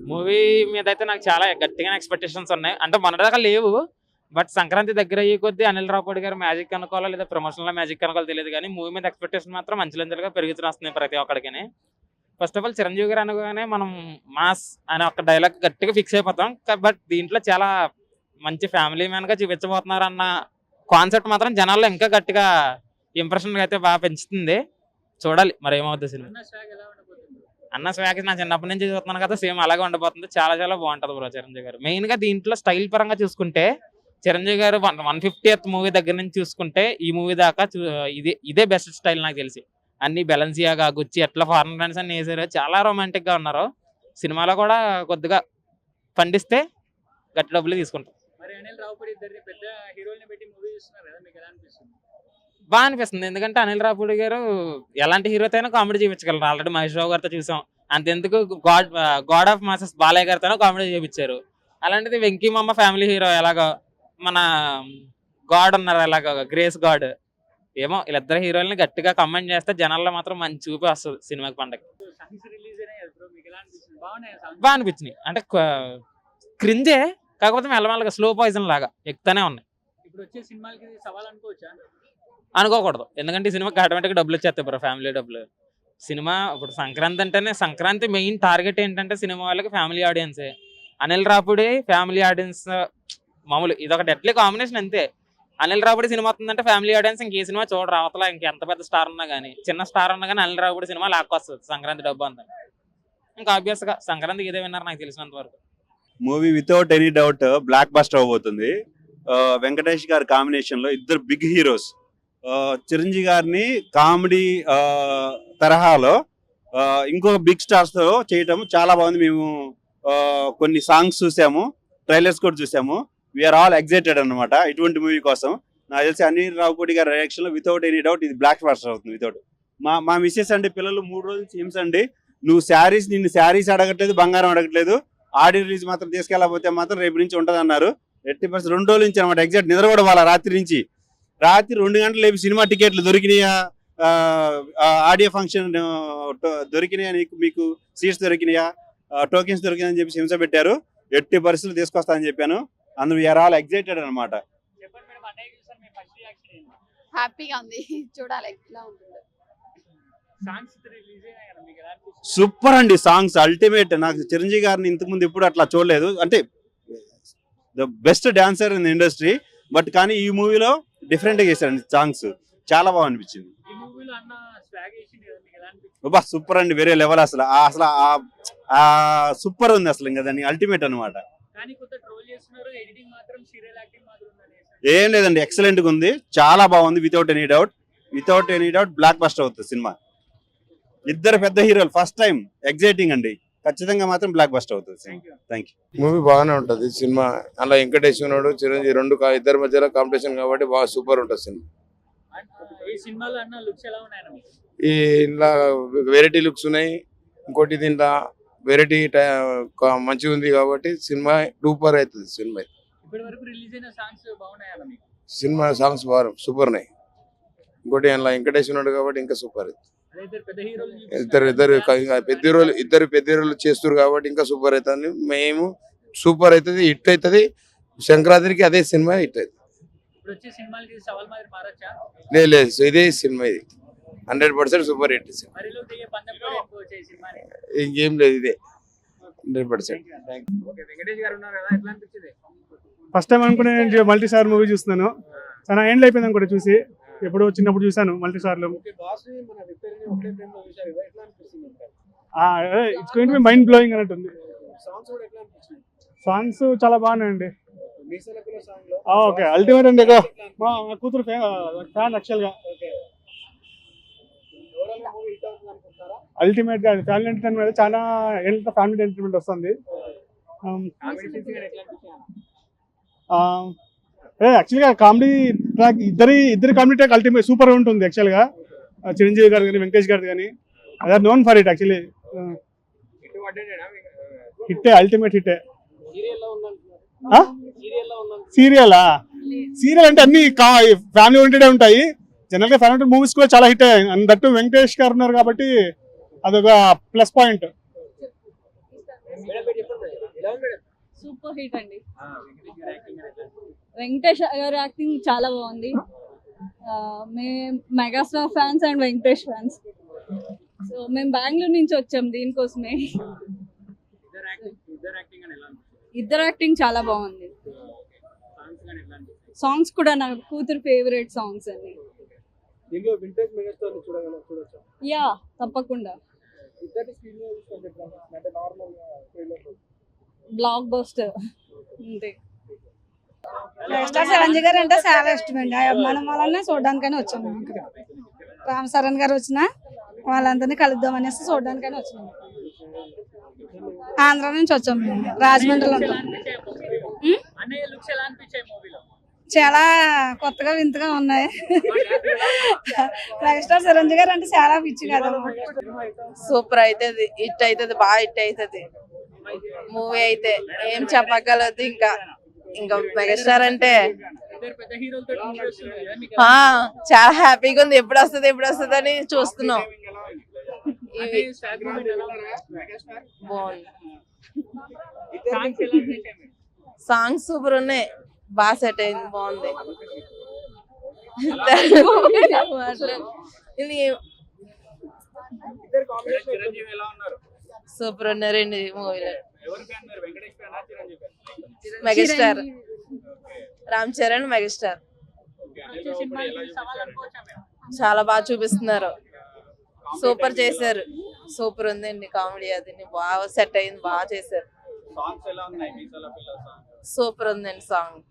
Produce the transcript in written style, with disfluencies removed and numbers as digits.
Movie మీద అయితే నాకు చాలా గట్టిగా ఎక్స్పెక్టేషన్స్ ఉన్నాయి. అంటే మొన్నటిదాకా లేవు. బట్ సంక్రాంతి దగ్గర అయ్యే కొద్దీ అనిల్ రావిపూడి గారు మ్యాజిక్ అనుకోవాలో లేదా ప్రమోషన్లో మ్యాజిక్ అనుకోవాలో తెలియదు కానీ మూవీ మీద ఎక్స్పెక్టేషన్ మాత్రం అంచెలంచెలుగా పెరుగుతూ వస్తున్నాయి ప్రతి ఒక్కడికి. ఫస్ట్ ఆఫ్ ఆల్ చిరంజీవి గారు అనగానే మనం మాస్ అనే ఒక డైలాగ్ గట్టిగా ఫిక్స్ అయిపోతాం. బట్ దీంట్లో చాలా మంచి ఫ్యామిలీ మ్యాన్ గా చూపించబోతున్నారు అన్న కాన్సెప్ట్ మాత్రం జనాల్లో ఇంకా గట్టిగా ఇంప్రెషన్ అయితే బాగా పెంచుతుంది. చూడాలి మరి ఏమవుతుంది సినిమా. అన్న స్వాగ్ నా చిన్నప్పటి నుంచి చూస్తున్నాను కదా, సేమ్ అలాగే ఉండబోతుంది. చాలా చాలా బాగుంటుంది బ్రో చిరంజీవి గారు. మెయిన్ గా దీంట్లో స్టైల్ పరంగా చూసుకుంటే చిరంజీవి గారు 150th మూవీ దగ్గర నుంచి చూసుకుంటే ఈ మూవీ దాకా ఇదే బెస్ట్ స్టైల్ నాకు తెలిసి. అన్ని బెలెన్సియాగా గుచ్చి ఎట్లా ఫారెన్ బ్రాండ్స్ అన్ని వేసారు, చాలా రొమాంటిక్ గా ఉన్నారు. సినిమాలో కూడా కొద్దిగా పండిస్తే గట్టి డబ్బులు తీసుకుంటారు. బాగా అనిపిస్తుంది, ఎందుకంటే అనిల్ రావిపూడి గారు ఎలాంటి హీరోతో అయినా కామెడీ చూపించగలరు. ఆల్రెడీ మహేష్ రావు గారితో చూసాం. అంతెందుకు గాడ్ ఆఫ్ మాసెస్ బాలయ్య గారితోనో కామెడీ చూపించారు. అలాంటిది వెంకీ మామ ఫ్యామిలీ హీరో ఎలాగో, మన గాడ్ ఉన్నారు ఎలాగో గ్రేస్ గాడ్, ఏమో వీళ్ళిద్దరు హీరోయిల్ని గట్టిగా కమెంట్ చేస్తే జనాల్లో మాత్రం మంచి చూపి వస్తుంది సినిమాకి పండగ. బాగా అనిపించినాయి, అంటే క్రింజే, కాకపోతే మెల్లమెల్లగా స్లో పాయిజన్ లాగా ఎక్కుతానే ఉన్నాయి. అనుకోకూడదు, ఎందుకంటే ఈ సినిమాకి ఆటోమేటిక్గా డబ్బులు వచ్చేస్తాయి బ్రో, ఫ్యామిలీ డబ్బులు. సినిమా ఇప్పుడు సంక్రాంతి అంటేనే, సంక్రాంతి మెయిన్ టార్గెట్ ఏంటంటే సినిమా వాళ్ళకి ఫ్యామిలీ ఆడియన్సే. అనిల్ రావిపూడి ఫ్యామిలీ ఆడియన్స్ మామూలు ఇదొక డెడ్లీ కాంబినేషన్ అంతే. అనిల్ రావిపూడి సినిమా వస్తుందంటే ఫ్యామిలీ ఆడియన్స్ ఇంకే సినిమా చూడరు. అవతల ఇంకెంత పెద్ద స్టార్ ఉన్నా కానీ, చిన్న స్టార్ ఉన్నా కానీ అనిల్ రావిపూడి సినిమా లాక్కొస్తుంది సంక్రాంతి డబ్బు అంతా. ఇంకా ఆబ్వియస్ గా సంక్రాంతికి ఇదే విన్నారు నాకు తెలిసినంత వరకు. Movie without any doubt blockbuster అవబోతుంది. వెంకటేష్ గారి కాంబినేషన్ లో ఇద్దరు బిగ్ హీరోస్. చిరంజీవి గారిని కామెడీ తరహాలో ఇంకొక బిగ్ స్టార్స్ తో చేయటం చాలా బాగుంది. మేము కొన్ని సాంగ్స్ చూసాము, ట్రైలర్స్ కూడా చూసాము. వీఆర్ ఆల్ ఎగ్జైటెడ్ అనమాట ఇటువంటి మూవీ కోసం. నాకు తెలిసి అనిల్ రావిపూడి గారి డైరెక్షన్ లో వితౌట్ ఎనీ డౌట్ ఇది బ్లాక్ బస్టర్ అవుతుంది. వితౌట్ మా మిస్సెస్ అండి, పిల్లలు 3 రోజులు హింస అండి. నిన్ను శారీస్ అడగట్లేదు, బంగారం అడగట్లేదు, ఆడియో రిలీజ్ మాత్రం తీసుకెళ్ళకపోతే మాత్రం రేపు నుంచి ఉంటుంది అన్నారు. 80% 2 రోజుల నుంచి అనమాట. ఎగ్జాక్ట్ నిద్ర కూడా వాళ్ళ రాత్రి 2 గంటలు లేపి సినిమా టికెట్లు దొరికినాయా, ఆడియో ఫంక్షన్ దొరికినాయా, మీకు సీట్స్ దొరికినాయా, టోకెన్స్ దొరికినాయని చెప్పి హింస పెట్టారు. 80 పరిస్థితులు తీసుకొస్తా అని చెప్పాను. అందులో వీఆర్ ఆల్ ఎగ్జైటెడ్ అనమాట. హ్యాపీగా ఉంది, చూడాలి ఎలా ఉంటుందో. సూపర్ అండి, సాంగ్స్ అల్టిమేట్. నాకు చిరంజీవి గారిని ఇంతకుముందు ఎప్పుడు అట్లా చూడలేదు. అంటే the best dancer in industry. But కానీ ఈ మూవీలో డిఫరెంట్ గా చేశారండి, సాంగ్స్ చాలా బాగా అనిపించింది. సూపర్ అండి, వేరే లెవెల్. అసలు సూపర్ ఉంది అసలు, ఇంకా దాన్ని అల్టిమేట్ అనమాట. ఏం లేదండి, ఎక్సలెంట్ గా ఉంది, చాలా బాగుంది. Without any doubt block buster అవుతుంది సినిమా. ఇద్దరు పెద్ద హీరోలు ఫస్ట్ టైం, ఎగ్జైటింగ్ అండి. ఖచ్చితంగా మాత్రం బ్లాక్ బస్టర్ అవుతుంది. Thank you. మూవీ బాగానే ఉంటది సినిమా. అలా వెంకటేష్ ఉన్నాడు, చిరంజీవి, ఇద్దరి మధ్యలో కాంపిటీషన్ కాబట్టి బాగా సూపర్ ఉంటుంది సినిమా. ఈ ఇలా వెరైటీ లుక్స్ ఉన్నాయి. ఇంకోటి దీంట్లో వెరైటీ మంచిగా ఉంది కాబట్టి సినిమా సూపర్ అవుతుంది. సినిమా సాంగ్స్ బాగా సూపర్ ఉన్నాయి. ఇంకోటి అలా వెంకటేష్ ఉన్నాడు కాబట్టి ఇంకా సూపర్ అవుతుంది. ఇద్దరు పెద్ద హీరోలు చేస్తారు కాబట్టి ఇంకా సూపర్ అవుతుంది. మేము సూపర్ అవుతుంది, హిట్ అవుతుంది. సంక్రాంతికి అదే సినిమా హిట్ అవుతుంది. లేదు, ఇదే సినిమా, ఇది 100% సూపర్ హిట్. ఇంకేం లేదు, ఇదే 100%. ఫస్ట్ టైం అనుకునే మల్టీ స్టార్ మూవీ చూస్తున్నాను. చాలా ఏండ్లు అయిపోయింది అనుకుంటా చూసి. ఎప్పుడు చిన్నప్పుడు చూసాను మల్టీ స్టార్లు. It's going to be mind blowing అన్నట్టుంది. సాంగ్స్ చాలా బాగున్నాయండి. ఓకే, అల్టిమేట్ అండి. మా కూతురు ఫ్యాన్ యాక్చువల్ గా. అల్టిమేట్ గా ఫ్యామిలీ ఎంటర్టైన్మెంట్, చాలా ఏంటంటే ఫ్యామిలీ ఎంటర్టైన్మెంట్ వస్తుంది. యాక్చువల్గా కామెడీ ట్రాక్, ఇద్దరి కామెడీ ట్రాక్ అల్టిమేట్ సూపర్ ఉంటుంది. యాక్చువల్గా చిరంజీవి గారు కానీ వెంకటేష్ గారు కానీ అదే are known for it. Actually హిట్టే, అల్టిమేట్ హిట్టే. సీరియల్ అంటే అన్ని ఫ్యామిలీ ఓరియంటెడ్ ఉంటాయి. జనరల్ గా ఫ్యామిలీ మూవీస్ కూడా చాలా హిట్ అయ్యాయి. దట్టు వెంకటేష్ గారు ఉన్నారు కాబట్టి అదొక ప్లస్ పాయింట్. సూపర్ హిట్ అండి. వెంకటేష్ గారి యాక్టింగ్ చాలా బాగుంది. మేము megastar fans and Venkatesh fans. So మేము బెంగళూరు నుంచి వచ్చాం దీనికోసమే. ఇద్దరు యాక్టింగ్ చాలా బాగుంది. సాంగ్స్ కూడా నా కూతురు ఫేవరెట్ సాంగ్స్ అండి. యా తప్పకుండా బ్లాక్ బస్టర్ అంతే. మెగాస్టార్ చిరంజీవి గారు అంటే చాలా ఇష్టమండి. ఆ అభిమానం వల్లనే చూడడానికని వచ్చాము. రామ్ చరణ్ గారు వచ్చినా వాళ్ళందరినీ కలుద్దాం అనేసి చూడడానికని వచ్చాము. ఆంధ్ర నుంచి వచ్చాము మేము, రాజమండ్రిలో ఉంటాం. చాలా కొత్తగా వింతగా ఉన్నాయి. మెగాస్టార్ చిరంజీవి గారు అంటే చాలా పిచ్చి కదా. సూపర్ అవుతుంది, హిట్ అవుతుంది, బాగా హిట్ అవుతుంది మూవీ అయితే. ఏం చెప్పగలదు ఇంకా ఇంకా మెగాస్టార్ అంటే చాలా హ్యాపీగా ఉంది. ఎప్పుడు వస్తుంది అని చూస్తున్నాం. ఇవి బాగుంది, సాంగ్స్ సూపర్ ఉన్నాయి, బాగా సెట్ అయింది, బాగుంది. సూపర్ ఉన్నారండి మూవీలో. మెగాస్టార్ రామ్ చరణ్, మెగాస్టార్ చాలా బాగా చూపిస్తున్నారు. సూపర్ చేశారు, సూపర్ ఉందండి కామెడీ. అది బాగా సెట్ అయింది, బాగా చేశారు. సూపర్ ఉందండి సాంగ్.